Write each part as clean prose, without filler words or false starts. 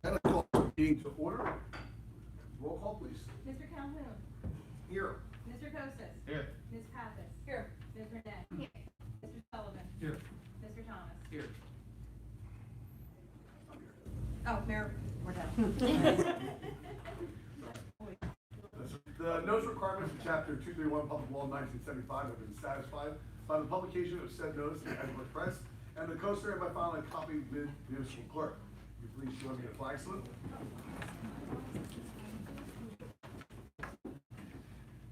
I'd like to call the meeting to order. Roll call, please. Mr. Calhoun. Here. Mr. Kostas. Here. Ms. Pappas. Here. Ms. Renee. Here. Mr. Sullivan. Here. Mr. Thomas. Here. Oh, Mayor, we're done. The notice requirements of Chapter 231 Public Law 1975 have been satisfied by the publication of said notice in the Edinburgh Press and the coaster by filing a copy with municipal clerk. Will you please join me in a flag salute?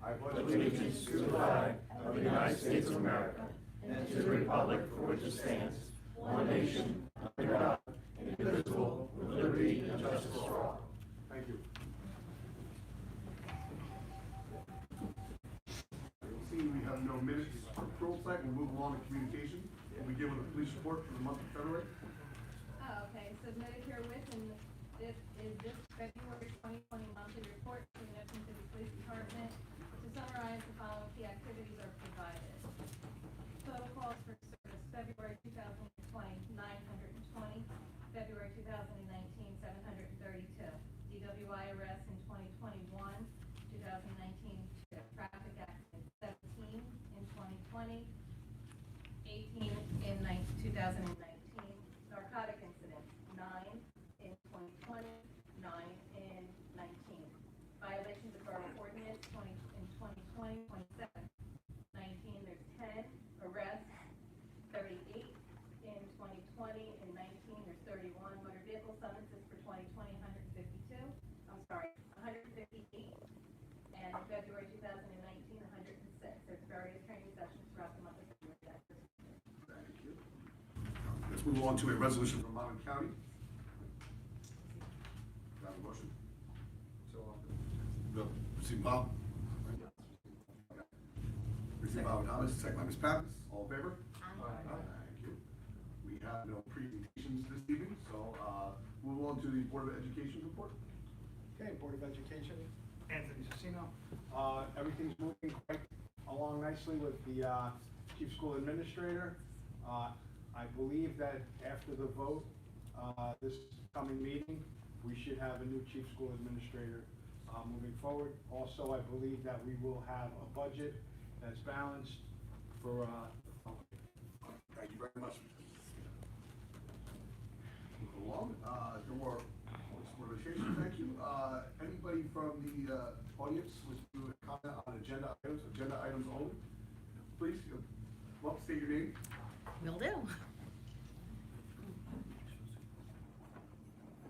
I pledge allegiance to the flag of the United States of America and to the republic for which it stands, one nation, under God, indivisible, with liberty and justice for all. Thank you. Seeing we have no minutes for approval tonight, we'll move along to communication. We'll begin with the police report for the month of February. Okay, submitted herewith, and this is this February 2020 monthly report from the Neptune City Police Department. To summarize, the following key activities are provided. Total calls for service, February 2020, 920. February 2019, 732. DWI arrests in 2021, 2019, traffic accidents 17 in 2020, 18 in 2019. Narcotic incidents 9 in 2020, 9 in 19. Violations of borough ordinance 20 in 2020, 27. 19 there's 10. Arrests 38 in 2020, and 19 there's 31. Motor vehicle summonses for 2020, 152. I'm sorry, 158. And in February 2019, 106. There's various training sessions throughout the month of February. Thank you. Let's move on to a resolution from Monmouth County. Do I have a motion? So often. Received Bob? Received Bob Thomas, second by Ms. Pappas. All in favor? Aye. Thank you. We have no presentations this evening, so move on to the Board of Education report. Okay, Board of Education, Anthony Cicino. Everything's moving quite along nicely with the Chief School Administrator. I believe that after the vote, this coming meeting, we should have a new Chief School Administrator moving forward. Also, I believe that we will have a budget that's balanced for Thank you very much. Move along. No more organization. Thank you. Anybody from the audience wish to comment on agenda items only? Please, well, state your name. Will do.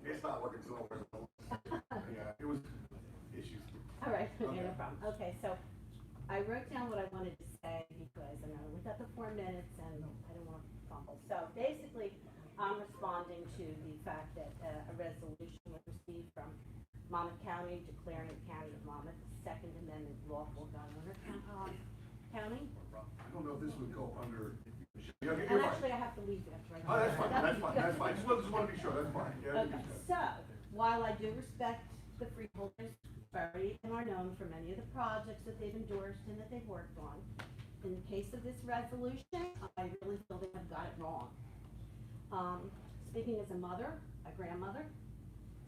It's not working, so don't worry. Yeah, it was issues. All right, Okay. no problem. Okay, so I wrote down what I wanted to say because I know we got the 4 minutes and I didn't want to fumble. So basically, I'm responding to the fact that a resolution was received from Monmouth County declaring the County of Monmouth the Second Amendment lawful gun owner county. I don't know if this would go under. And actually, I have to leave after I. Oh, that's fine, that's fine, that's fine. Just want to be sure, that's fine. Yeah, Okay, so, while I do respect the freeholders buried and are known for many of the projects that they've endorsed and that they've worked on, in the case of this resolution, I really feel they have got it wrong. Speaking as a mother, a grandmother,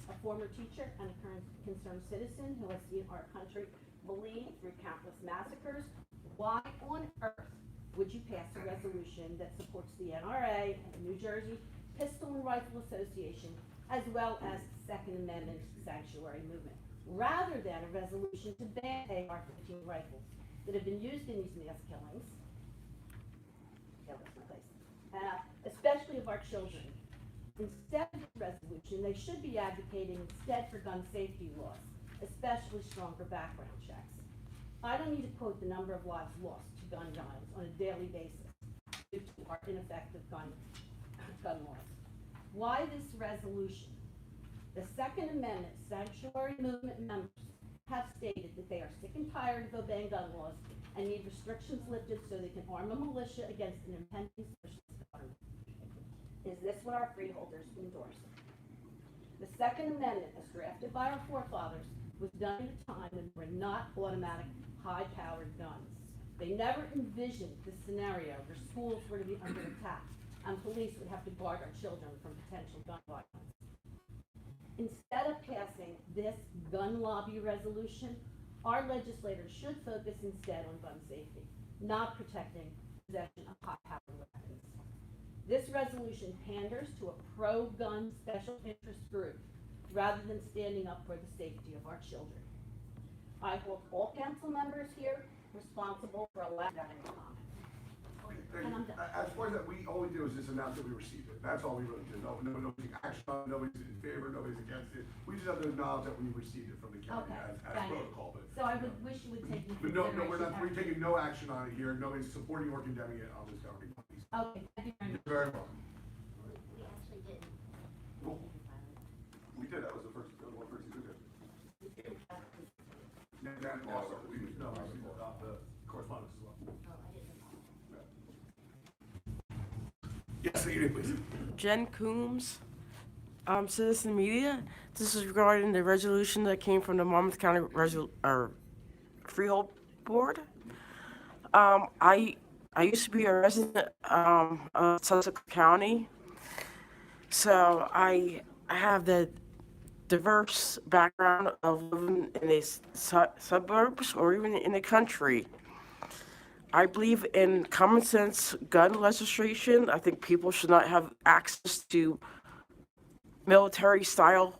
a former teacher, and a current concerned citizen who has seen our country bleed through countless massacres, why on earth would you pass a resolution that supports the NRA and the New Jersey Pistol and Rifle Association, as well as the Second Amendment sanctuary movement, rather than a resolution to ban AR-15 rifles that have been used in these mass killings, especially of our children? Instead of this resolution, they should be advocating instead for gun safety laws, especially stronger background checks. I don't need to quote the number of lives lost to gun violence on a daily basis due to our ineffective gun laws. Why this resolution? The Second Amendment sanctuary movement members have stated that they are sick and tired of obeying gun laws and need restrictions lifted so they can arm a militia against an impending socialist government. Is this what our freeholders endorse? The Second Amendment, as drafted by our forefathers, was done at a time when there were not automatic, high-powered guns. They never envisioned the scenario where schools were to be under attack and police would have to guard our children from potential gun violence. Instead of passing this gun lobby resolution, our legislators should focus instead on gun safety, not protecting possession of high-powered weapons. This resolution panders to a pro-gun special interest group rather than standing up for the safety of our children. I hold all council members here responsible for allowing that comment. Okay, And I'm thank you. done. As far as that, all we do is just announce that we received it. That's all we really do. Nobody's action on it, nobody's in favor, nobody's against it. We just have to acknowledge that we received it from the county Okay, as thank you. protocol, but. So I would wish you would take into But consideration. no, we're not, we're everything. taking no action on it here. Nobody's supporting or condemning it on this governing body. Okay, thank you very much. You're very welcome. We actually did. Cool. We did, that was the first, one first you did. And then also, we received the correspondence as well. Oh, I didn't know. Yes, say your name, please. Jen Coombs, Citizen Media. This is regarding the resolution that came from the Monmouth County Freehold Board. I used to be a resident of Sussex County, so I have the diverse background of living in the suburbs or even in the country. I believe in common sense gun legislation. I think people should not have access to military style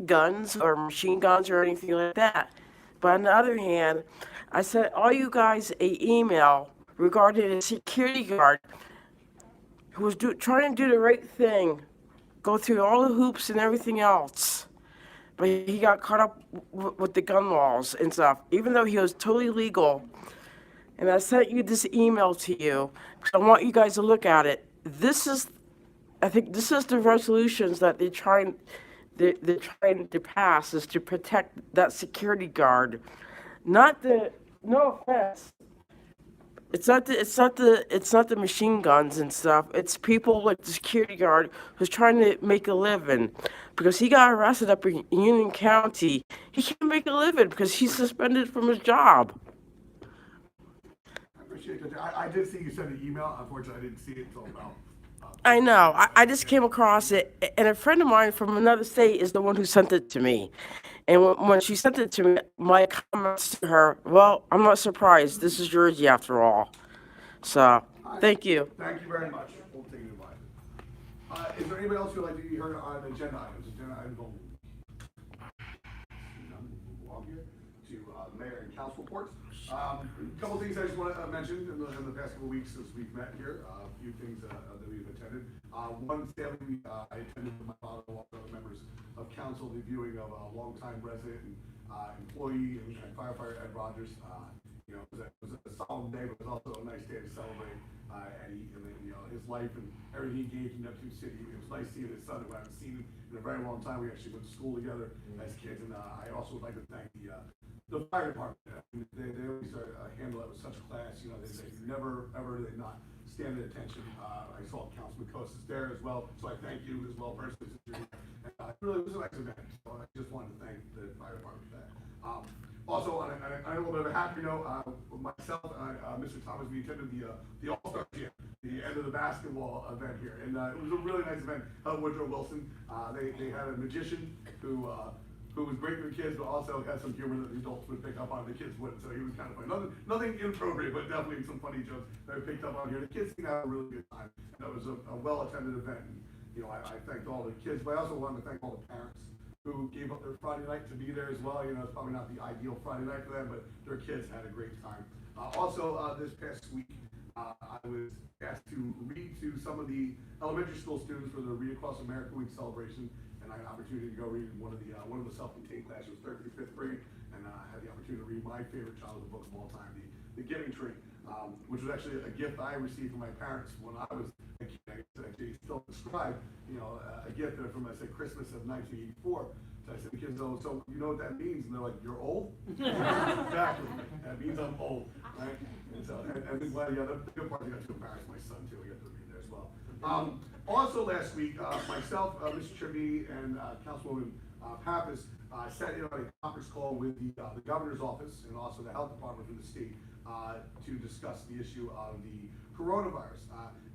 guns or machine guns or anything like that. But on the other hand, I sent all you guys an email regarding a security guard who was trying to do the right thing, go through all the hoops and everything else. But he got caught up with the gun laws and stuff, even though he was totally legal. And I sent you this email to you because I want you guys to look at it. I think this is the resolutions that they're trying to pass, is to protect that security guard. No offense. It's not the machine guns and stuff. It's people like the security guard who's trying to make a living. Because he got arrested up in Union County, he can't make a living because he's suspended from his job. I appreciate it. I did see you send an email. Unfortunately, I didn't see it until about. I know. I just came across it, and a friend of mine from another state is the one who sent it to me. And when she sent it to me, my comments to her, well, I'm not surprised. This is Jersey after all. So, thank you. Thank you very much. We'll take it by. Is there anybody else who'd like to be heard on agenda items? Agenda items only. Move along here to mayor and council reports. A couple things I just want to mention in the past couple weeks since we've met here. A few things that we've attended. One, sadly, I attended with my father and other members of council, the viewing of a longtime resident and employee and firefighter Ed Rogers. It was a solemn day, but it was also a nice day to celebrate his life and everything he gave to Neptune City. It was nice seeing his son, who I haven't seen in a very long time. We actually went to school together as kids, and I also would like to thank the fire department. They always handle it with such class. They never ever they not stand at attention. I saw Councilman Costas there as well, so I thank you as well personally. And it really was a nice event. So I just wanted to thank the fire department for that. Also, on a little bit of a happy note, myself and Mr. Thomas, we attended the All-Star Jam, the end of the basketball event here, and it was a really nice event. Woodrow Wilson, they had a magician who was great for the kids, but also had some humor that the adults would pick up on, the kids wouldn't. So he was kind of funny. Nothing inappropriate, but definitely some funny jokes that we picked up on here. The kids seemed to have a really good time. It was a well-attended event. And, I thanked all the kids, but I also wanted to thank all the parents who gave up their Friday night to be there as well. It's probably not the ideal Friday night for them, but their kids had a great time. Also, this past week, I was asked to read to some of the elementary school students for the Read Across America Week celebration, and I had an opportunity to go read in one of the self-contained classes, 3rd through 5th grade, and I had the opportunity to read my favorite childhood book of all time, The Giving Tree, which was actually a gift I received from my parents when I was a kid. I said, actually, still describe, a gift from, I said, Christmas of 1984. So I said, the kids go, so you know what that means? And they're like, you're old? Exactly. That means I'm old, right? And so, and well, yeah, the good part, I got to embarrass my son too. I got to be there as well. Also last week, myself, Mr. Tribby, and Councilwoman Pappas sat in on a conference call with the governor's office and also the health department from the state to discuss the issue of the coronavirus.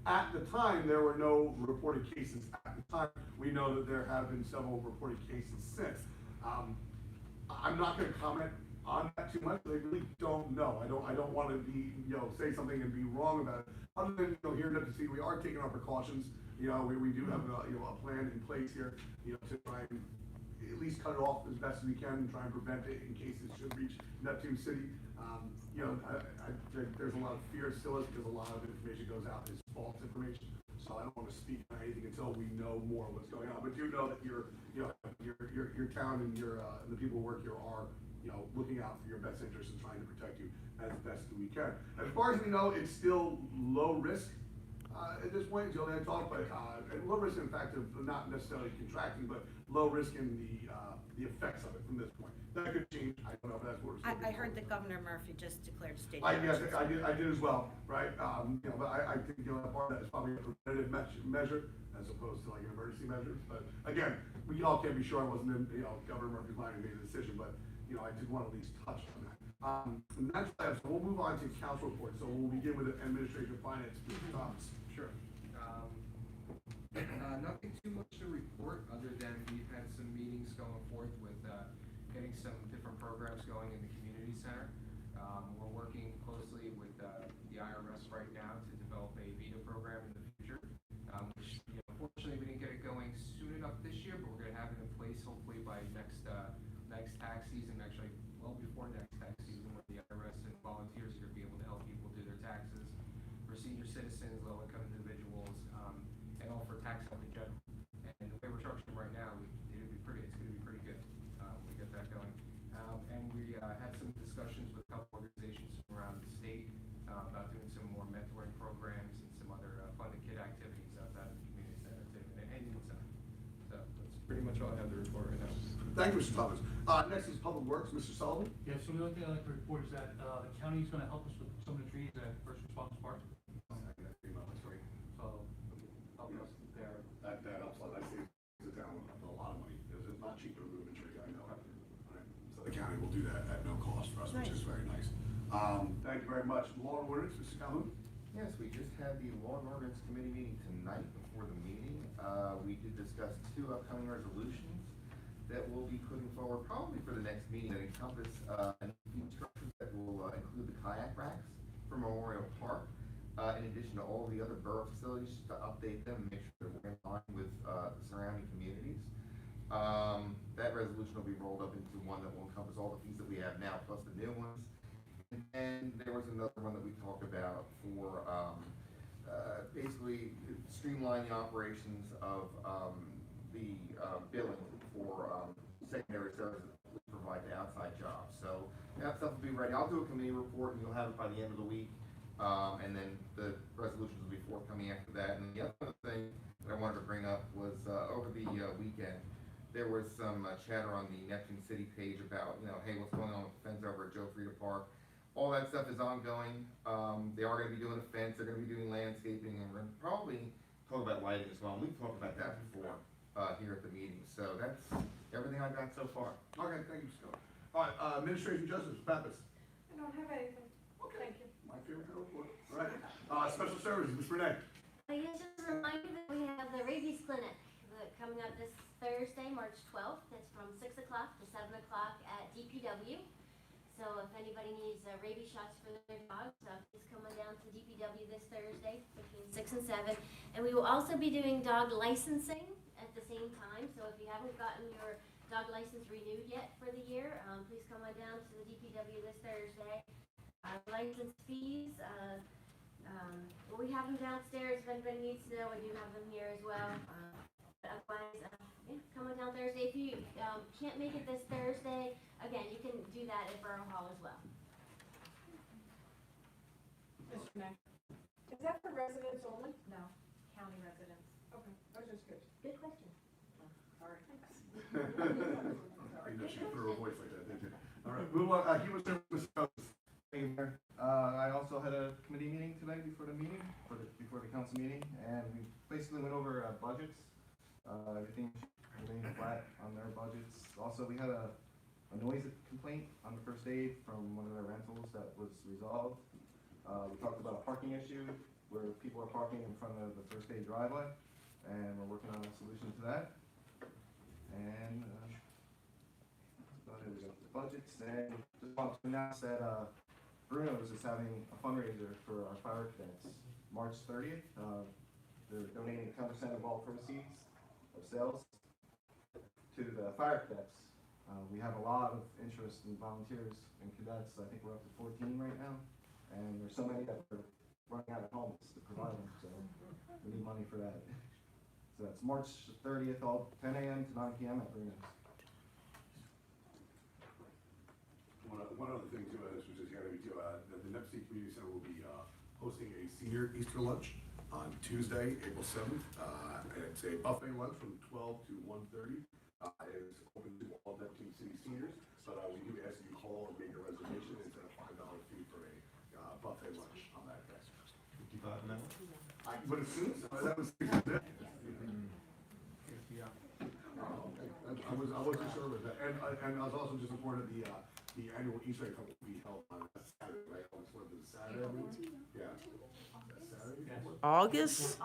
At the time, there were no reported cases. At the time, we know that there have been several reported cases since. I'm not going to comment on that too much. I really don't know. I don't want to be, say something and be wrong about it. Other than, here in Neptune, we are taking our precautions. We do have a plan in place here, to try and at least cut it off as best as we can and try and prevent it in case it should reach Neptune City. There's a lot of fear still is because a lot of information goes out as false information. So I don't want to speak on anything until we know more what's going on. But do know that your town and and the people who work here are, looking out for your best interests and trying to protect you as best as we can. As far as we know, it's still low risk at this point until they talk, but low risk in fact of not necessarily contracting, but low risk in the effects of it from this point. That could change. I don't know if that's what we're I heard that Governor Murphy just declared state of Yes, emergency. I did as well, right? But I think part of that is probably a preventative measure as opposed to like an emergency measure. But again, we all can't be sure. I wasn't in Governor Murphy's mind and made the decision, but I did want to at least touch on that. And that's so we'll move on to council reports. So we'll begin with the administration finance. Mr. Thomas. Sure. Nothing too much to report other than we've had some meetings going forth with getting some different programs going in the community center. We're working closely with the IRS right now to develop a VETA program in the future, which unfortunately we didn't get it going soon enough this year, but we're going to have it in place hopefully by next tax season, actually well before next tax season, when the IRS and volunteers are going to be able to help people do their taxes for senior citizens, low-income individuals, and all for tax help in general. And the way we're structured right now, it's going to be pretty good when we get that going. And we had some discussions with a couple organizations around the state about doing some more mentoring programs and some other funded kid activities outside of the community center and youth center. So that's pretty much all I have to report right now. Thank you, Mr. Thomas. Next is Public Works, Mr. Sullivan. Yeah, so the only thing I'd like to report is that the county is gonna help us with some of the trees at First Responders Park. That's great. So, helping us there. That helps a lot. I see it down a lot of money. It's not cheap to remove a tree, I know. Right. So the county will do that at no cost for us, which is very nice. Thank you very much. Law and Ordinance, Mr. Calhoun. Yes, we just had the Law and Ordinance Committee meeting tonight before the meeting. We did discuss 2 upcoming resolutions that we'll be putting forward probably for the next meeting that encompass new structures that will include the kayak racks for Memorial Park, in addition to all the other borough facilities, to update them and make sure that we're in line with the surrounding communities. That resolution will be rolled up into one that will encompass all the fees that we have now plus the new ones. And there was another one that we talked about for basically streamline the operations of the billing for secondary services that we provide to outside jobs. So that stuff will be ready. I'll do a committee report and you'll have it by the end of the week. And then the resolutions will be forthcoming after that. And the other thing that I wanted to bring up was over the weekend, there was some chatter on the Neptune City page about, hey, what's going on with the fence over at Joe Frieda Park. All that stuff is ongoing. They are going to be doing a fence. They're going to be doing landscaping, and we're going to probably talk about lighting as well. We've talked about that before here at the meeting. So that's everything I've got so far. Okay, thank you, Scott. All right, Administration Justice, Pappas. I don't have anything. Okay. Thank you. My favorite report. All right. Special Services, Ms. Renee. Yes, just a reminder that we have the rabies clinic coming up this Thursday, March 12th. It's from 6 o'clock to 7 o'clock at DPW. So if anybody needs rabies shots for their dogs, please come on down to DPW this Thursday between 6 and 7. And we will also be doing dog licensing at the same time. So if you haven't gotten your dog license renewed yet for the year, please come on down to the DPW this Thursday. License fees, we have them downstairs if anybody needs to know. I do have them here as well. Otherwise, come on down Thursday. If you can't make it this Thursday, again, you can do that at Borough Hall as well. Mr. Mayor. Is that for residents only? No. county residents. Okay, I was just curious. Good question. Sorry. I know she threw her voice like that, didn't you? All right, move on, human services. Thank you, Mayor. I also had a committee meeting today before the council meeting, and we basically went over budgets. Everything remained flat on their budgets. Also, we had a noise complaint on the first aid from one of their rentals that was resolved. We talked about a parking issue where people are parking in front of the first aid driveway, and we're working on a solution to that. And that's about it. We got the budgets, and just want to announce that Bruno's is having a fundraiser for our fire cadets, March 30th. They're donating 10% of all proceeds of sales to the fire cadets. We have a lot of interest in volunteers and cadets. I think we're up to 14 right now, and there's so many that are running out of homes to provide them, so we need money for that. So that's March 30th, all 10 a.m. to 9 p.m. at Bruno's. One other thing too, this was just gotta be too, the Neptune Community Center will be, hosting a senior Easter lunch on Tuesday, April 7th. It's a buffet lunch from 12 to 1:30. It's open to all Neptune City seniors, but we do ask you to call and make a reservation. It's a $5 fee for a buffet lunch on that day. 55 minutes? But as soon as, that was. I wasn't sure about that, and I was also just informed that the annual Easter egg hunt will be held on Saturday, right? On the Saturday, I believe. Yeah. Saturday? August?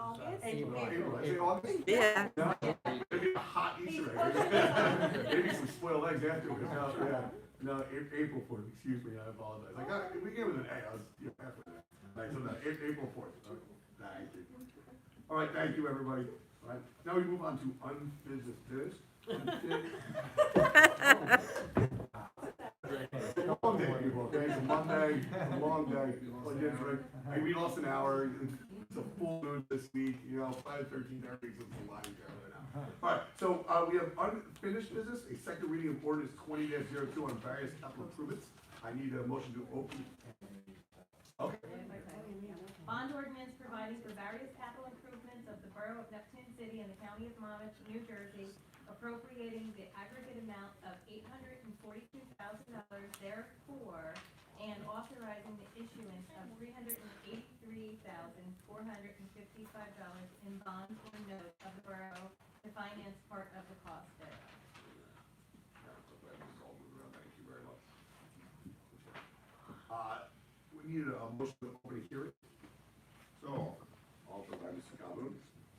April. I say August? Yeah. Maybe a hot Easter egg. Maybe some spoiled eggs afterwards. No, yeah. No, April 4th, excuse me, I apologize. I got, we gave it an A, I was, halfway there. All right, so no, April 4th. Okay. Thank you. All right, thank you, everybody. All right, now we move on to unfinished business. It's a long day, people, okay? It's a Monday, it's a long day. Well, yeah, it's right. Hey, we lost an hour. It's a full moon this week, Friday 13th, everything's a line there right now. All right, so we have unfinished business, a second reading of ordinance 20-02 on various capital improvements. I need a motion to open. Okay. Bond ordinance providing for various capital improvements of the Borough of Neptune City and the County of Monmouth, New Jersey, appropriating the aggregate amount of $842,000 therefore, and authorizing the issuance of $383,455 in bonds or notes of the borough to finance part of the cost thereof. Thank you very much. We need a motion to open a hearing. So, offered by Mr. Calhoun.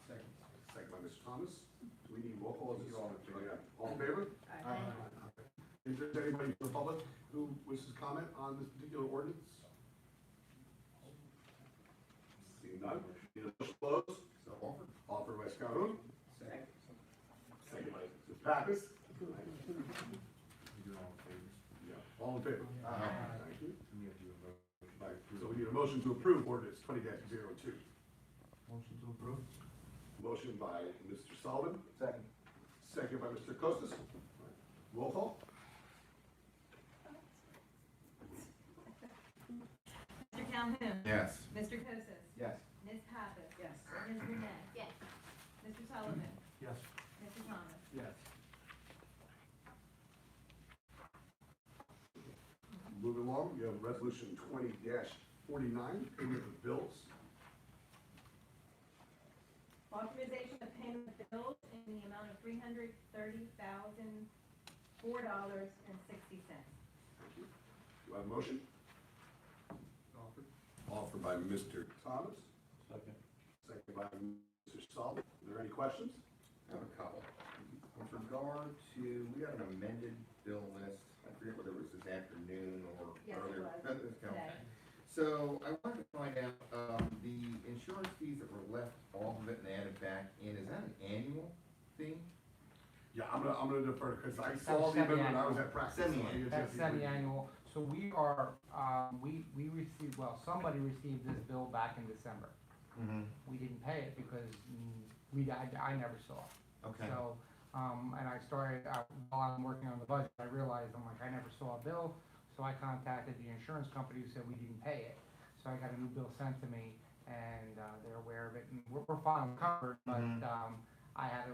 Second. Second by Mr. Thomas. Do we need roll call? All in favor? Aye. Is there anybody from the public who wishes to comment on this particular ordinance? Seeing none, need a motion to close? So offered. Offered by Mr. Calhoun. Second. Second by Mr. Pappas. Yeah, all in favor? Thank you. Right, so we need a motion to approve ordinance 20-02. Motion to approve. Motion by Mr. Sullivan, Second. second by Mr. Costas. Roll call? Mr. Calhoun? Yes. Mr. Cosas? Yes. Ms. Pappas? Yes. Ms. Renee? Yes. Mr. Sullivan? Yes. Mr. Thomas? Yes. Moving along, we have resolution 20-49, payment of bills. Authorization of payment of bills in the amount of $330,004.60. Do I have a motion? Offered. Offered by Mr. Thomas, Second. second by Mr. Sullivan. Are there any questions? I have a couple. With regard to, we got an amended bill list, I forget whether it was this afternoon or Yes, it earlier. was. This count. Today. So I wanted to find out, the insurance fees that were left off of it and added back in, is that an annual thing? Yeah, I'm gonna defer, because I saw the amendment when I was at practice. Semi-annual. That's semi-annual, so we are, we received, well, somebody received this bill back in December. Mm-hmm. We didn't pay it because I never saw it. Okay. So, and I started, while I'm working on the budget, I realized, I'm like, I never saw a bill, so I contacted the insurance company who said we didn't pay it. So I got a new bill sent to me, and, they're aware of it, and we're fine, we're covered, but, Mhm. I had to,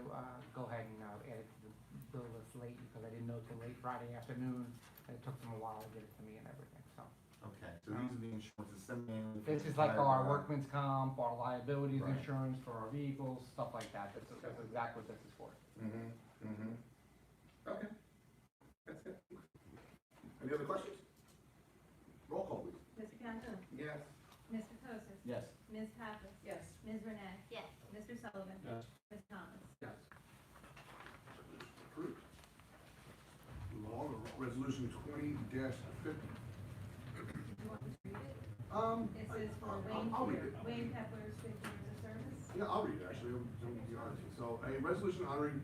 go ahead and, add it to the bill list late, because I didn't know till late Friday afternoon, and it took them a while to get it to me and everything, so. Okay, so these are the insurances, semi-annual. This is like our 55, workman's comp, our liabilities Right. insurance for our vehicles, stuff like that, that's exactly what this is for. Okay. That's it. Any other questions? Roll call, please. Mr. Calhoun? Yes. Mr. Kosis? Yes. Ms. Pappas? Yes. Ms. Renee? Yes. Mr. Sullivan? Yes. Ms. Thomas? Yes. Approved. Move on to resolution 20-50. You want me to read it? It says for I'll read it. Wayne Kepler's 50 years of service. Yeah, I'll read it, actually, I'm be honest. So, a resolution honoring,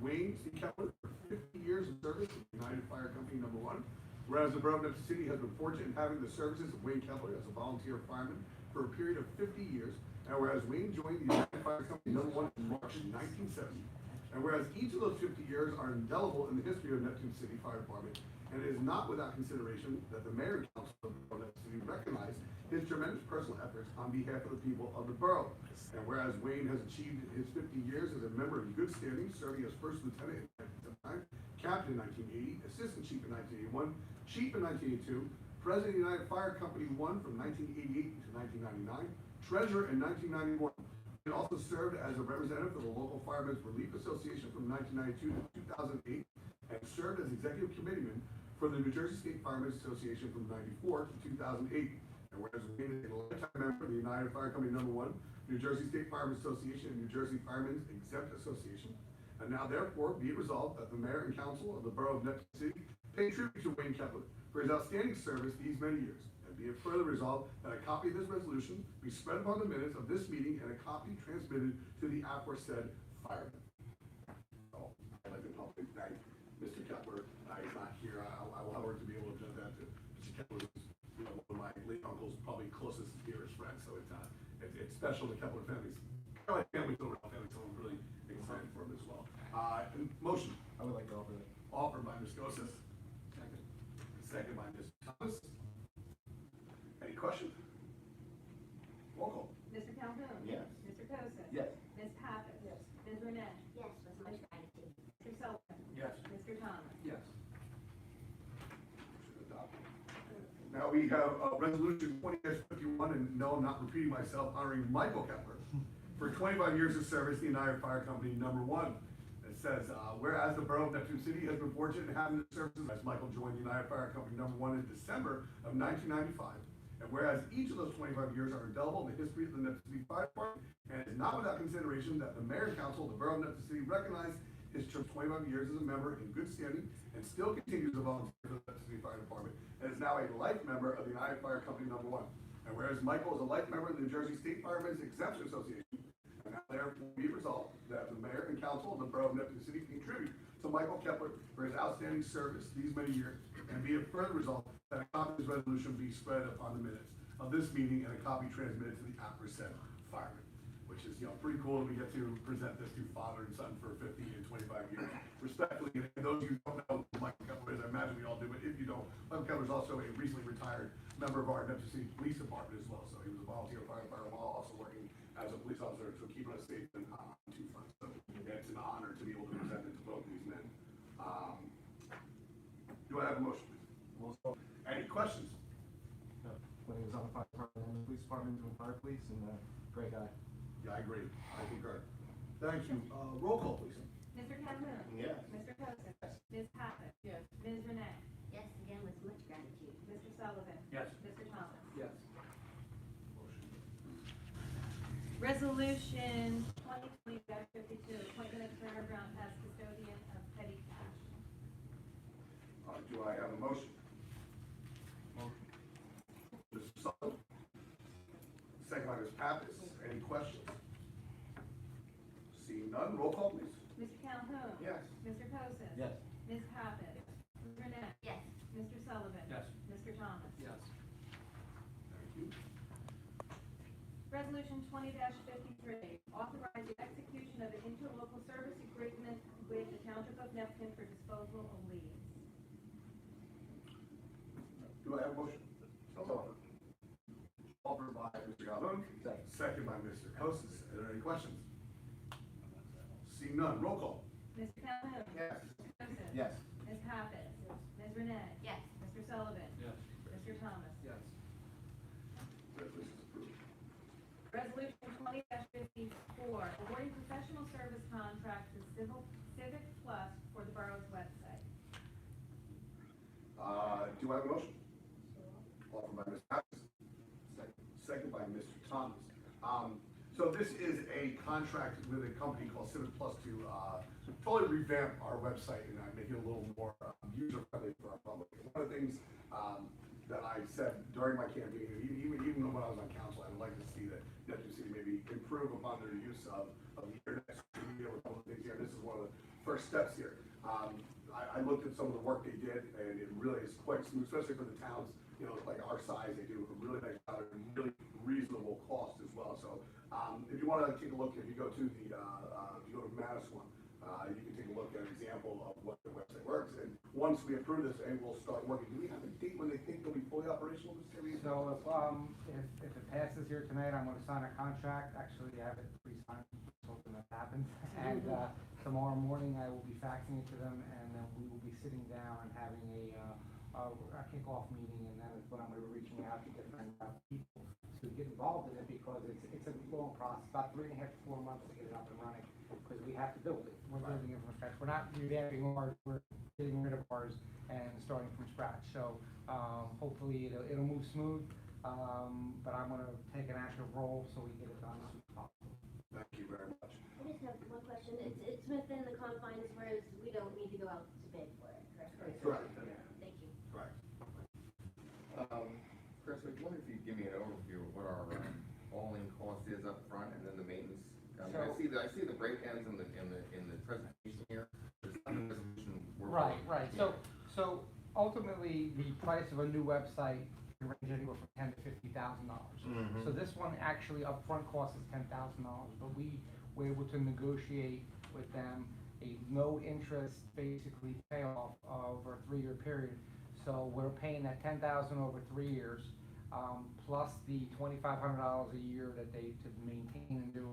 Wayne C. Kepler for 50 years of service with United Fire Company Number 1. Whereas the Borough of Neptune City has been fortunate in having the services of Wayne Kepler as a volunteer fireman for a period of 50 years. And whereas Wayne joined the United Fire Company Number 1 in March 1970. And whereas each of those 50 years are indelible in the history of Neptune City Fire Department, and it is not without consideration that the Mayor and Council of the Borough of Neptune City recognize his tremendous personal efforts on behalf of the people of the borough. And whereas Wayne has achieved his 50 years as a member in good standing, serving as First Lieutenant in 1979, Captain in 1980, Assistant Chief in 1981, Chief in 1982, President of the United Fire Company 1 from 1988 to 1999, Treasurer in 1991. He also served as a representative for the local Firemen's Relief Association from 1992 to 2008, and served as Executive Committeeman for the New Jersey State Firemen's Association from 1994 to 2008. And whereas Wayne is a lifetime member of the United Fire Company Number 1, New Jersey State Firemen's Association, and New Jersey Firemen's Exempt Association. And now therefore be it resolved that the Mayor and Council of the Borough of Neptune City pay tribute to Wayne Kepler for his outstanding service these many years. And be it further resolved that a copy of this resolution be spread upon the minutes of this meeting and a copy transmitted to the aforesaid firemen. So, I'd like to publicly thank Mr. Kepler. He's not here. I will however to be able to do that to Mr. Kepler, who's, you know, one of my late uncle's probably closest, dearest friends. So it's special. The Kepler family's kind of like family to around family, so I'm really excited for him as well. Motion. I would like to offer that. Offered by Ms. Gosses. Second. Second by Ms. Thomas. Any questions? Roll call. Mr. Calhoun? Yes. Mr. Kosis? Yes. Ms. Pappas? Yes. Ms. Renee? Yes, with much gratitude. Mr. Sullivan? Yes. Mr. Thomas? Yes. Now we have resolution 20-51, and no, I'm not repeating myself, honoring Michael Kepler for 25 years of service to the United Fire Company Number 1. It says, whereas the Borough of Neptune City has been fortunate in having the services as Michael joined the United Fire Company Number 1 in December of 1995. And whereas each of those 25 years are indelible in the history of the Neptune City Fire Department, and it is not without consideration that the Mayor and Council of the Borough of Neptune City recognize his 25 years as a member in good standing and still continues to volunteer for the Neptune City Fire Department and is now a life member of the United Fire Company Number 1. And whereas Michael is a life member of the New Jersey State Firemen's Exemption Association, and now therefore be resolved that the Mayor and Council of the Borough of Neptune City pay tribute to Michael Kepler for his outstanding service these many years, and be it further resolved that a copy of this resolution be spread upon the minutes of this meeting and a copy transmitted to the aforesaid firemen. Which is, you know, pretty cool that we get to present this to father and son for 50 and 25 years. Respectfully, and those of you who don't know who Michael Kepler is, I imagine we all do, but if you don't, Michael Kepler is also a recently retired member of our Neptune City Police Department as well. So he was a volunteer firefighter while also working as a police officer, so keeping us safe and on two fronts. So it's an honor to be able to present it to both of these men. Do I have a motion, please? Any questions? When he was on the fire department and the police department, doing fire police, and great guy. Yeah, I agree. I concur. Thank you. Roll call, please. Mr. Calhoun? Yes. Mr. Kosis? Ms. Pappas? Yes. Ms. Renee? Yes, again, with much gratitude. Mr. Sullivan? Yes. Mr. Thomas? Yes. Resolution 2020-52, appointment of Turner Brown as custodian of petty cash. Do I have a motion? Motion. Mr. Sullivan? Second by Ms. Pappas. Any questions? Seeing none, roll call, please. Mr. Calhoun? Yes. Mr. Kosis? Yes. Ms. Pappas? Ms. Renee? Yes. Mr. Sullivan? Yes. Mr. Thomas? Yes. Thank you. Resolution 20-53, authorize the execution of an interlocal service agreement with the Township of Neptune for disposal of leaves. Do I have a motion? So offered. Offered by Mr. Calhoun. Second by Mr. Kosis. Are there any questions? Seeing none, roll call. Mr. Calhoun. Yes. Mr. Joseph. Yes. Ms. Pappas. Ms. Renee. Yes. Mr. Sullivan. Yes. Mr. Thomas. Yes. Resolution is approved. Resolution 20-54, awarding professional service contract to Civic Plus for the borough's website. Do I have a motion? Offered by Ms. Pappas. Second by Mr. Thomas. So this is a contract with a company called Civic Plus to totally revamp our website and make it a little more user-friendly for our public. One of the things that I said during my campaign, even when I was on council, I would like to see that Neptune City maybe improve upon their use of the internet, social media, with a couple of things here. This is one of the first steps here. I looked at some of the work they did, and it really is quite smooth, especially for the towns, like our size. They do a really nice job at a really reasonable cost as well. So if you want to take a look, if you go to the if you go to Madison, you can take a look at an example of what the website works. And once we approve this, and we'll start working. Do we have a date when they think they'll be fully operational? So if it passes here tonight, I'm gonna sign a contract. Actually, I have it pre-signed, hoping that happens. And tomorrow morning, I will be faxing it to them, and then we will be sitting down and having a kickoff meeting, and that is when I'm gonna be reaching out to different people to get involved in it, because it's a long process, about 3.5 to 4 months to get it up and running, because we have to build it. We're building it from scratch. We're not revamping ours, we're getting rid of ours and starting from scratch. So hopefully it'll move smooth, but I'm gonna take an active role so we get it done as soon as possible. Thank you very much. I just have one question. It's within the confines, whereas we don't need to go out to bid for it, correct? Correct. Thank you. Correct. Chris, I wonder if you'd give me an overview of what our all-in cost is up front, and then the maintenance. I see the breakdowns in the presentation here. There's some resolution work. Right. So ultimately, the price of a new website can range anywhere from $10,000 to $50,000. So this one actually upfront cost is $10,000, but we were able to negotiate with them a no interest, basically payoff over a 3-year period. So we're paying that $10,000 over 3 years, plus the $2,500 a year that they to maintain and do.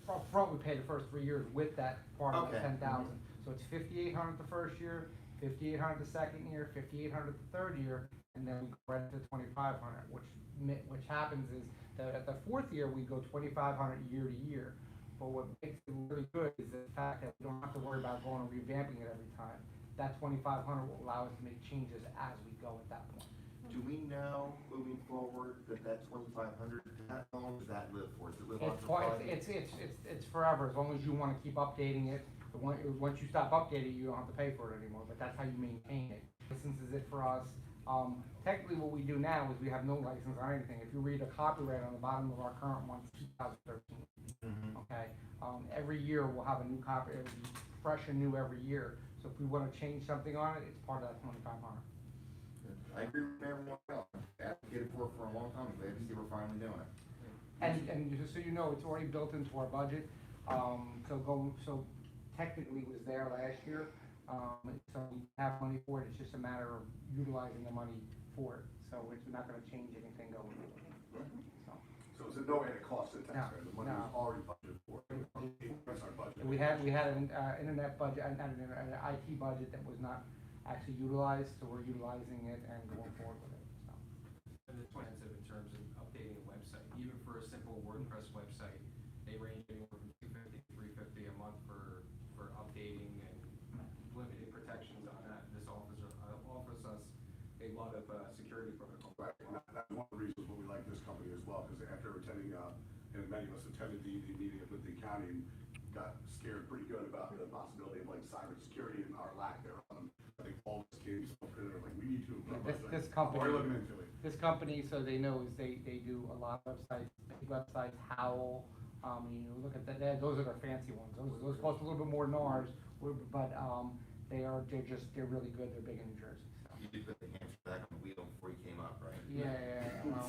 Up front we pay the first 3 years with that part of the $10,000. So it's $5,800 the first year, $5,800 the second year, $5,800 the third year, and then we go right to $2,500. Which happens is that at the 4th year we go $2,500 year to year. But what makes it really good is the fact that we don't have to worry about going and revamping it every time. That $2,500 will allow us to make changes as we go at that point. Do we know, moving forward, that $2,500, how long does that live for? Does it live on for 5 years? It's forever, as long as you want to keep updating it. Once you stop updating, you don't have to pay for it anymore, but that's how you maintain it. License is it for us. Technically what we do now is we have no license or anything. If you read a copyright on the bottom of our current one, it's 2013. Okay. Every year we'll have a new copy, it'll be fresh and new every year. So if we want to change something on it, it's part of that $2,500. I agree with everyone else. Advocated for it for a long time. Glad to see we're finally doing it. And just so you know, it's already built into our budget. So technically it was there last year. So we have money for it. It's just a matter of utilizing the money for it. So we're not going to change anything going forward. So it's a no added cost to the taxpayer. The money was already budgeted for. That's our budget. We had an internet budget, an IT budget that was not actually utilized, so we're utilizing it and going forward with it. So. And it's expensive in terms of updating a website. Even for a simple WordPress website, they range anywhere from $250 to $350 a month for updating and limited protections on that. This offers us a lot of security protocol. Right, and that's one of the reasons why we like this company as well, because after attending, and many of us attended the meeting with the county and got scared pretty good about the possibility of like cybersecurity and our lack thereof. I think all this came so clear, like we need to improve. This company, we're looking into it. This company, so they know, is they do a lot of websites, big websites, Howl. Look at that. Those are their fancy ones. Those cost a little bit more than ours, but they're really good. They're big in New Jersey. So. You did put the hamster back on the wheel before you came up, right? Yeah. Well,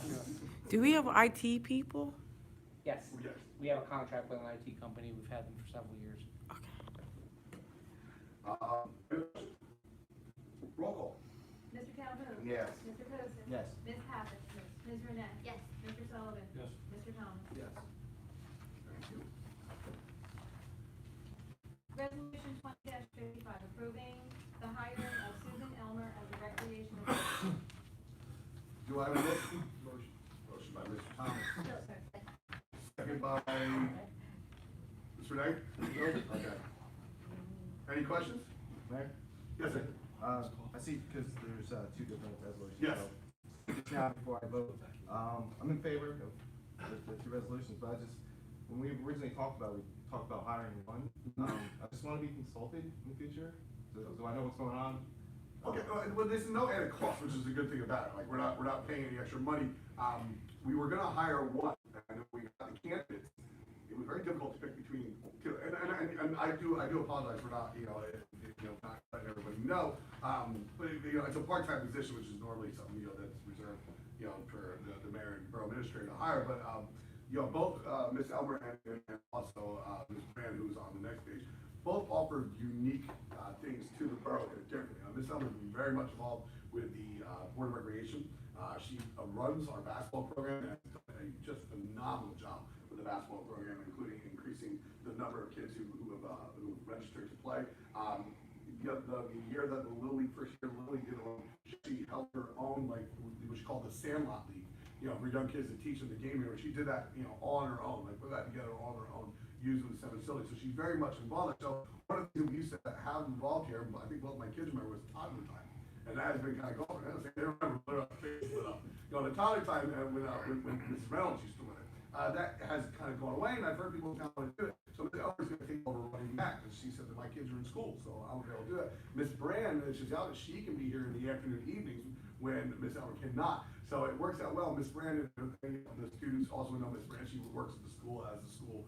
Do we have IT people? yes. Yes. We have a contract with an IT company. We've had them for several years. Roll call. Mr. Calhoun. Yes. Mr. Joseph. Yes. Ms. Pappas. Ms. Renee. Yes. Sullivan. Yes. Mr. Thomas. Yes. Thank you. Resolution 20-55, approving the hiring of Susan Elmer as a recreation assistant. Do I have a motion? Motion by Mr. Thomas. Second by Ms. Renee? No? Okay. Any questions? Mayor? Yes, sir. I see, because there's, two different resolutions. Yes. So, just now, before I vote, I'm in favor of the two resolutions, but when we originally talked about it, we talked about hiring one. I just wanna be consulted in the future, so I know what's going on. Okay, well, there's no added cost, which is a good thing about it, like, we're not paying any extra money. We were gonna hire one, and if we got the candidates, it was very difficult to pick between two, and I do apologize for not, not letting everybody know, but, it's a part-time position, which is normally something, that's reserved, for the mayor and borough administrator to hire, but, both, Ms. Elmer and also, Ms. Brand, who's on the next page, both offer unique, things to the borough differently. Ms. Elmer is very much involved with the, Board of Recreation. She runs our basketball program and has done a just phenomenal job with the basketball program, including increasing the number of kids who have registered to play. The year that the Little League, first year Little League did one, she held her own, like, what she called the Sandlot League, for young kids to teach them the game here. She did that, all on her own, like, put that together all on her own, using the seven facilities. So she's very much involved. So one of the things we used to have involved here, I think both my kids remember, was toddler time. And that has been kind of going. They remember the toddler time when Mrs. Reynolds used to run it. That has kind of gone away, and I've heard people kind of want to do it. So Ms. Elmer's going to take over running back, because she said that my kids are in school, so I won't be able to do it. Ms. Brand, she's out, she can be here in the afternoon, evenings, when Ms. Elmer cannot. So it works out well. Ms. Brand and the students also know Ms. Brand. She works at the school as the school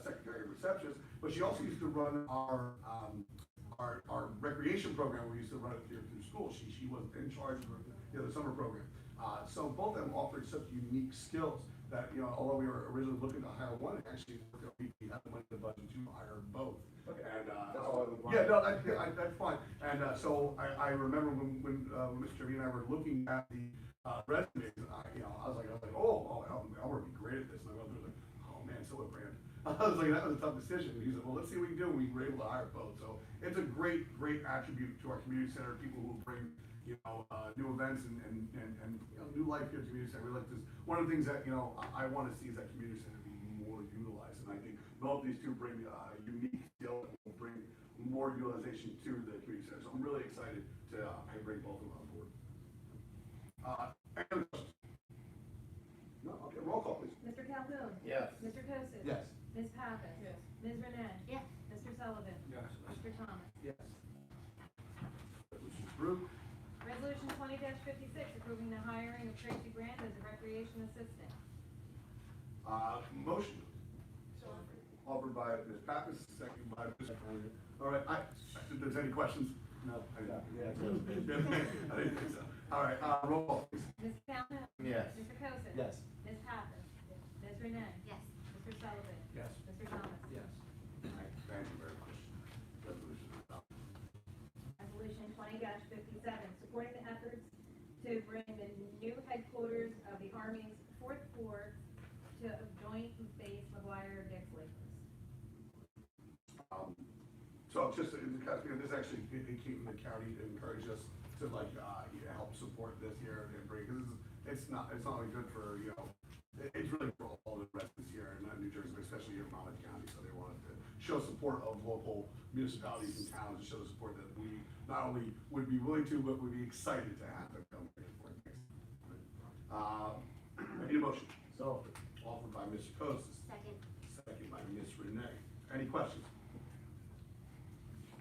secretary receptionist, but she also used to run our recreation program. We used to run it here through school. She was in charge of the summer program. So both of them offered such unique skills that, although we were originally looking to hire one, actually we had the money in the budget to hire both. Okay. And, That's all I would want. yeah, no, that's fine. And so I remember when Mr. Trevino and I were looking at the resumes, I was like, oh, Elmer would be great at this. And I was like, oh man, so would Brand. I was like, that was a tough decision. He said, well, let's see what we can do. We were able to hire both. So it's a great attribute to our community center. People who bring, new events and new life here at the community center. We like this. One of the things that, I want to see is that community center be more utilized. And I think both these two bring unique skill and will bring more utilization to the community center. So I'm really excited to bring both of them on board. Any other questions? No? Okay, roll call, please. Mr. Calhoun. Yes. Mr. Kosis. Yes. Ms. Pappas. Yes. Ms. Renee. Yes. Mr. Sullivan. Yes. Mr. Thomas. Yes. Resolution approved. Resolution 20-56, approving the hiring of Tracy Brand as a recreation assistant. Motion. Offered by Ms. Pappas, second by Mr. Conley. All right, if there's any questions? No. I didn't think so. All right, roll call, please. Mr. Calhoun. Yes. Mr. Kosis. Yes. Ms. Pappas. Ms. Renee. Yes. Mr. Sullivan. Yes. Mr. Thomas. Yes. All right, thank you very much. Resolution adopted. Resolution 20-57, supporting the efforts to bring the new headquarters of the Army's 4th Corps to Joint Base McGuire-Dixley. So just, this actually, it came from the county to encourage us to help support this here and bring, because it's not only good for, it's really for all the residents here in New Jersey, but especially here in Monmouth County. So they wanted to show support of local municipalities and towns, and show the support that we not only would be willing to, but would be excited to have them come here for it. I need a motion. So. Offered by Mr. Kosis. Second. Second by Ms. Renee. Any questions?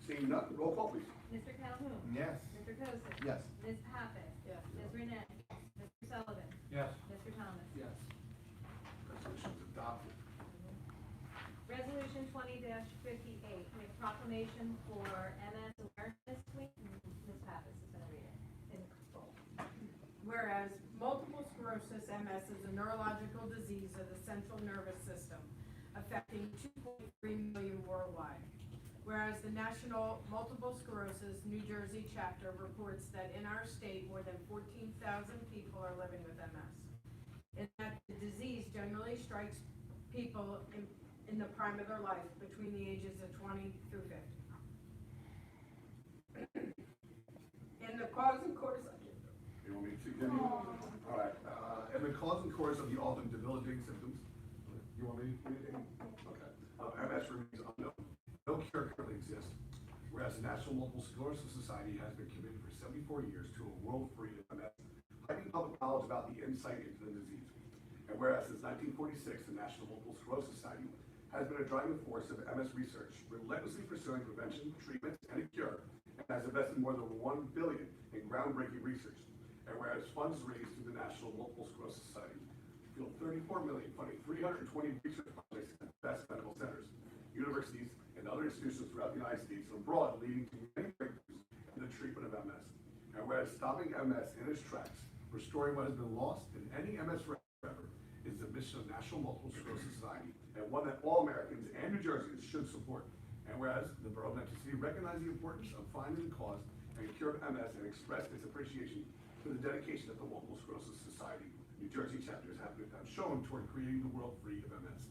Seeing none, roll call, please. Mr. Calhoun. Yes. Mr. Kosis. Yes. Ms. Pappas. Yes. Ms. Renee. Mr. Sullivan. Yes. Mr. Thomas. Yes. Resolution is adopted. Resolution 20-58, make proclamation for MS Awareness Week. Ms. Pappas is going to read it in full. Whereas multiple sclerosis, MS, is a neurological disease of the central nervous system, affecting 2.3 million worldwide. Whereas the National Multiple Sclerosis New Jersey chapter reports that in our state more than 14,000 people are living with MS. And that the disease generally strikes people in the prime of their life, between the ages of 20 through 50. And the cause and course of You want me to continue? All right, and the cause and course of the often debilitating symptoms. You want me to? Okay. MS remains unknown. No cure currently exists, whereas the National Multiple Sclerosis Society has been committed for 74 years to a world free of MS, heightening public knowledge about the insight into the disease. And whereas since 1946, the National Multiple Sclerosis Society has been a driving force of MS research, relentlessly pursuing prevention, treatment, and a cure, and has invested more than $1 billion in groundbreaking research. And whereas funds raised through the National Multiple Sclerosis Society fueled $34 million, funding 320 research projects at the best medical centers, universities, and other institutions throughout the United States and abroad, leading to many breakthroughs in the treatment of MS. And whereas stopping MS in its tracks, restoring what has been lost in any MS forever, is the mission of National Multiple Sclerosis Society, and one that all Americans and New Jerseyans should support. And whereas the Borough of Neptune City recognizes the importance of finding the cause and cure of MS and expressed its appreciation for the dedication that the Multiple Sclerosis Society New Jersey chapters have shown toward creating the world free of MS.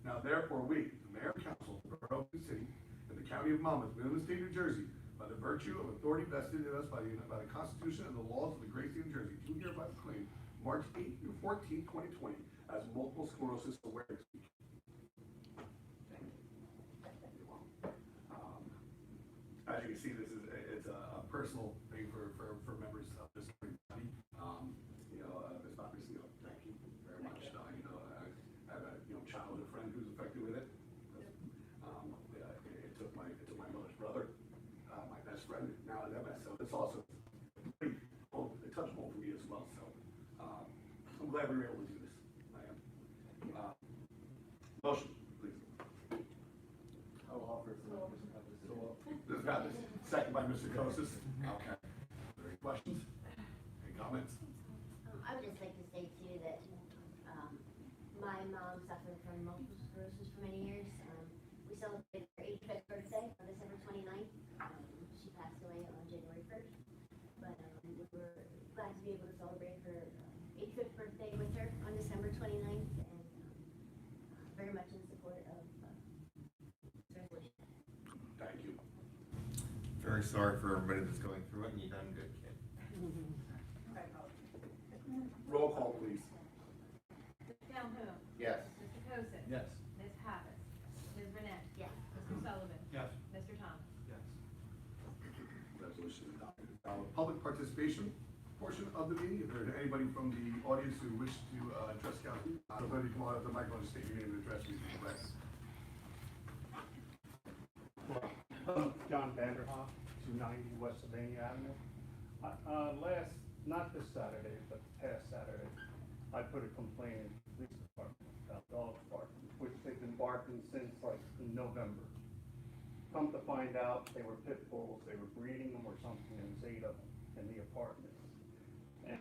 Now, therefore, we, the Mayor and Council of the Borough of Neptune City and the County of Monmouth, within the state of New Jersey, by the virtue of authority vested in us by the Constitution and the laws of the great state of New Jersey, do hereby proclaim March 8th through 14th, 2020 as Multiple Sclerosis Awareness Week. As you can see, it's a personal thing for members of this body. Ms. Bobby, thank you very much. I have a childhood friend who's affected with it. It took my mother's brother, my best friend, now at MS. So it's also pretty it touched home for me as well. So I'm glad we were able to do this. I am. Motion, please. I will offer it. This got this. Second by Mr. Kosis. Okay. Any questions? Any comments? I would just like to say too that my mom suffered from multiple sclerosis for many years. We celebrated her 85th birthday on December 29th. She passed away on January 1st. But we were glad to be able to celebrate her 85th birthday with her on December 29th, and very much in support of this resolution. Thank you. Very sorry for everybody that's going through it, and you done good, kid. Roll call, please. Mr. Calhoun. Yes. Mr. Kosis. Yes. Ms. Pappas. Ms. Burnett. Yes. Mr. Sullivan. Yes. Mr. Thomas. Yes. Resolution adopted. Public participation portion of the meeting. If there's anybody from the audience who wish to address council, somebody come on up to the microphone and state your name and address me. John Vanderhoff, 290 West Sylvania Avenue. Not this Saturday, but the past Saturday, I put a complaint in the police department about dogs barking, which they've been barking since like November. Come to find out, they were pit bulls, they were breeding them or something, and there's 8 of them in the apartments. And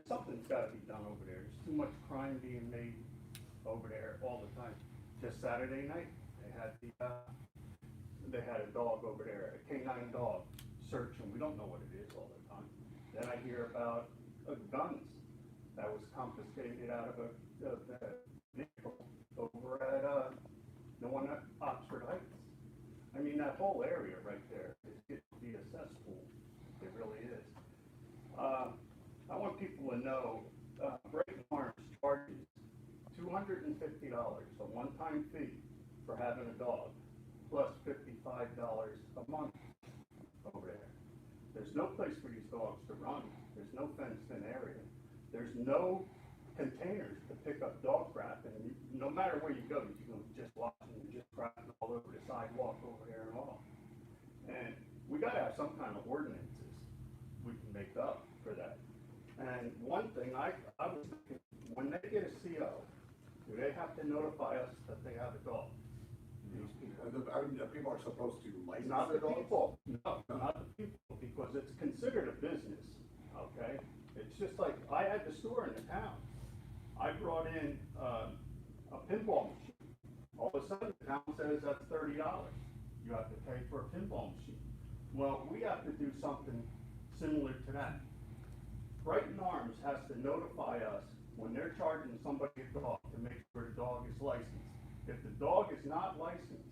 something's gotta be done over there. There's too much crime being made over there all the time. Just Saturday night, they had a dog over there, a canine dog, searching. We don't know what it is all the time. Then I hear about guns that was confiscated out of a vehicle over at the one at Oxford Heights. I mean, that whole area right there is getting to be a cesspool. It really is. I want people to know, Breaking Arms charges $250, a one-time fee for having a dog, plus $55 a month over there. There's no place for these dogs to run. There's no fenced-in area. There's no containers to pick up dog crap, and no matter where you go, you can just watch them just crapping all over the sidewalk over there and all. And we gotta have some kind of ordinances we can make up for that. And one thing I was thinking, when they get a CO, do they have to notify us that they have a dog? The people are supposed to license Not the their dogs? people, no, not the people, because it's considered a business, okay? It's just like, I had the store in the town. I brought in, a pinball machine. All of a sudden, the town says that's $30. You have to pay for a pinball machine. Well, we have to do something similar to that. Brighton Arms has to notify us when they're charging somebody a dog to make sure the dog is licensed. If the dog is not licensed,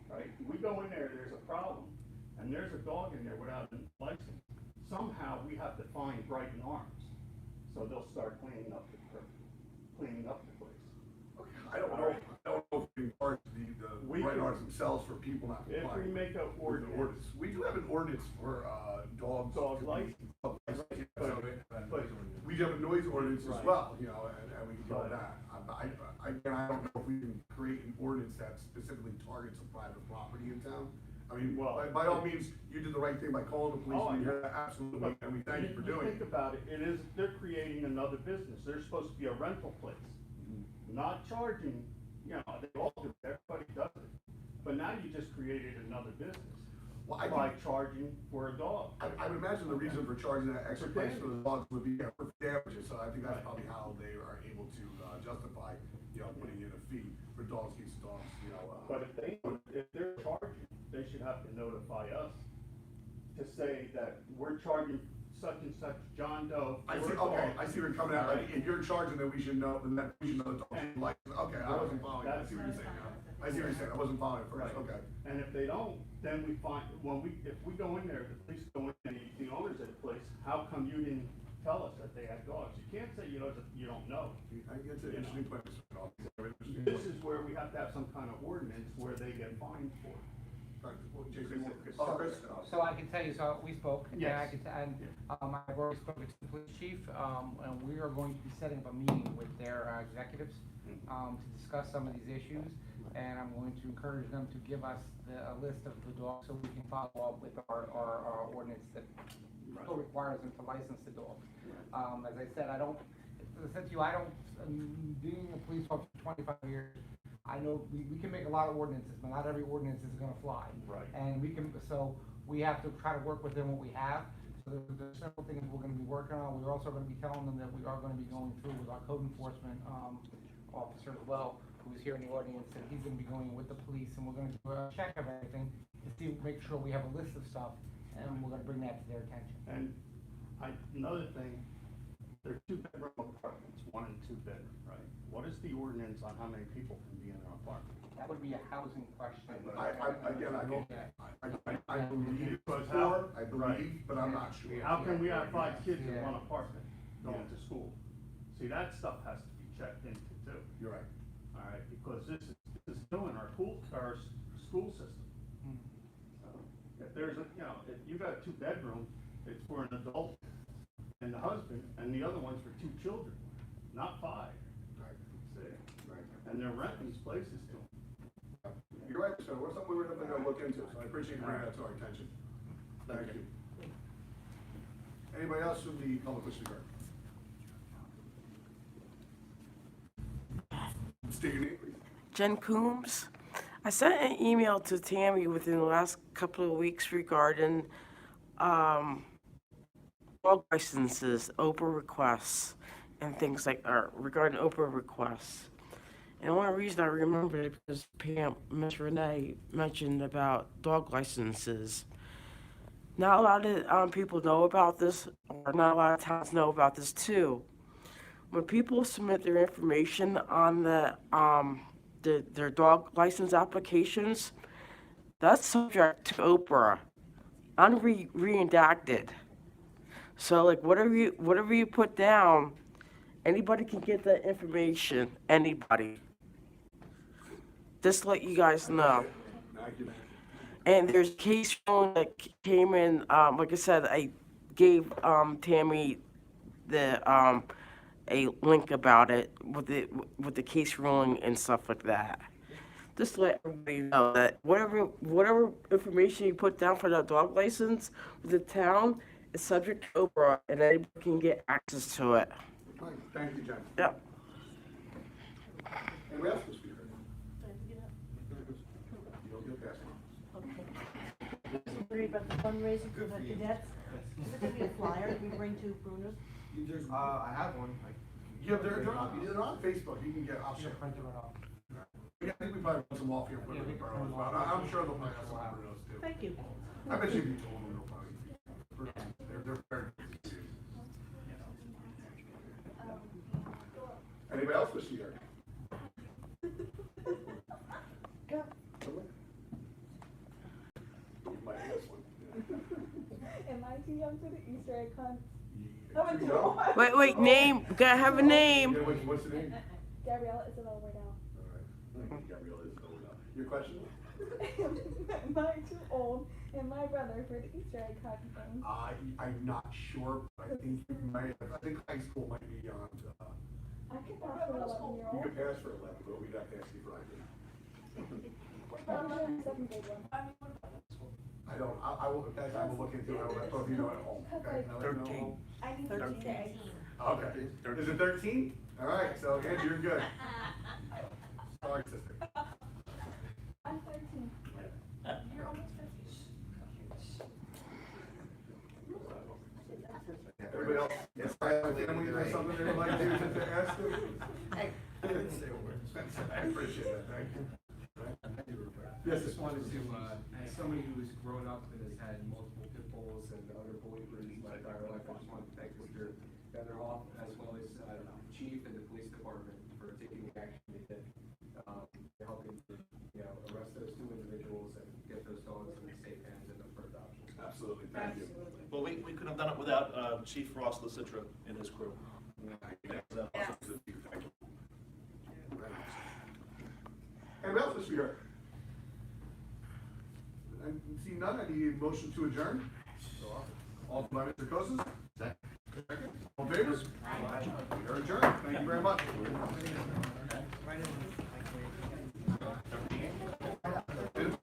right, we go in there, there's a problem, and there's a dog in there without a license, somehow we have to find Brighton Arms. So they'll start cleaning up the place. I don't know if we charge the right arts themselves for people not If complying. we make an with the ordinance. We do have an ordinance for, dogs. Dog to be- license. But we do have a noise ordinance as Right. well, you know, and we can go with But- that. I don't know if we can create an ordinance that specifically targets a private property in town. I mean, Well, by all means, you did the right thing by calling the police, Oh, and yeah. absolutely, and we thank you for doing Think it. about it, they're creating another business. They're supposed to be a rental place. Not charging, you know, they all do, everybody does it. But now you just created another business Well, by charging for a dog. I would imagine the reason for charging that extra price for the dogs would be for damages, so I think that's probably how they are able to justify, you know, putting in a fee for dogs, geese, dogs, you know. But if they're charging, they should have to notify us to say that we're charging such and such John Doe. I for see, a okay, dog. I see where you're coming at, like, if you're charging, then we should know, then that, we should know the dog's And- license, okay, I wasn't following, I see what you're saying now. I see what you're saying, I wasn't following it first, Right. okay. And if they don't, then we find, if we go in there, the police go in, and the owners of the place, how come you didn't tell us that they had dogs? You can't say you don't know. I think it's an interesting point, Mr. Bell. This is where we have to have some kind of ordinance where they get fined for it. Jason, So, Chris? so I can tell you, so we spoke, and Yes. I can, I've already spoken to the police chief, and we are going to be setting up a meeting with their executives, to discuss some of these issues, and I'm going to encourage them to give us a list of the dogs, so we can follow up with our ordinance that still requires them to license the dog. As I said, I don't, since you, I don't, being a police officer for 25 years, I know we can make a lot of ordinances, but not every ordinance is gonna fly. Right. And so we have to try to work within what we have. So there's several things we're gonna be working on. We're also gonna be telling them that we are gonna be going through with our code enforcement, officer as well, who's here in the audience, and he's gonna be going with the police, and we're gonna do a check of everything to see, make sure we have a list of stuff, and we're gonna bring that to their attention. And another thing, they're 2-bedroom apartments, 1 and 2 bedroom, right? What is the ordinance on how many people can be in an apartment? That would be a housing question. I believe, Because I believe, but I'm not sure. How can we have 5 kids in Yeah. one apartment going to school? See, that stuff has to be checked into too. You're right. All right, because this is doing our school system. So, if there's if you got a 2-bedroom, it's for an adult and the husband, and the other one's for 2 children, not 5. See? And they're renting these places to them. You're right, so what's something we're gonna look into, so I appreciate you bringing that to our attention. Thank you. Anybody else from the public wish to speak? State your name, please. Jen Coombs. I sent an email to Tammy within the last couple of weeks regarding dog licenses, Oprah requests, and things like regarding Oprah requests. And the only reason I remember it because Miss Renee mentioned about dog licenses. Not a lot of people know about this, or not a lot of towns know about this too. When people submit their information on their dog license applications, that's subject to Oprah, unredacted. So like whatever you put down, anybody can get that information. Anybody. Just to let you guys know. Thank you. And there's a case ruling that came in. Like I said, I gave Tammy the a link about it with the case ruling and stuff like that. Just to let everybody know that whatever information you put down for that dog license with the town is subject to Oprah, and anybody can get access to it. Thank you, Jen. Yep. Anybody else to speak? You'll pass it. Worry about the fundraiser for the cadets? Is it gonna be a flyer that we bring to Bruno's? I have one. Yeah, they're on Facebook, you can get, I'll share. Print it off. I think we probably put some off here, put it in the boroughs, but I'm sure they'll probably have some for those too. Thank you. I bet you can told them they'll probably, they're very busy. Anybody else wish to be heard? Go. You might ask one. Am I too young for the Easter egg hunt? Yeah. Too young? Wait, name, gotta have a name. Yeah, what's the name? Gabriella Isabel Wardell. All right. Gabrielle is going up. Your question? Am I too old and my brother for the Easter egg hunt thing? I'm not sure, but I think you might, I think high school might be beyond, I could pass for an 11-year-old. you could pass for 11, but we'd have to ask you for ID. Second grade one. I don't, I will, guys, I will look into it, I will let both of you know at home, okay? Can I let you know at home? I need 13 eggs. Okay, is it 13? All right, so Andrew, you're good. Sorry, sister. I'm 13. You're almost 50. Everybody else, yes, I have a family or something they'd like to ask them? I didn't say a word. I appreciate that, thank you. I just wanted to, as somebody who's grown up and has had multiple pit bulls and other bully breeds my entire life, I just wanted to thank Mr. Vanderhoff as well as Chief and the police department for taking the action they did, helping to, arrest those two individuals and get those dogs in safe hands and up for adoption. Absolutely, thank you. Well, we couldn't have done it without Chief Ross LaCitra and his crew. Thank you. Anybody else wish to be heard? I see none, I need a motion to adjourn. Offered by Mr. Kosis. Second. All in favor? We are adjourned. Thank you very much.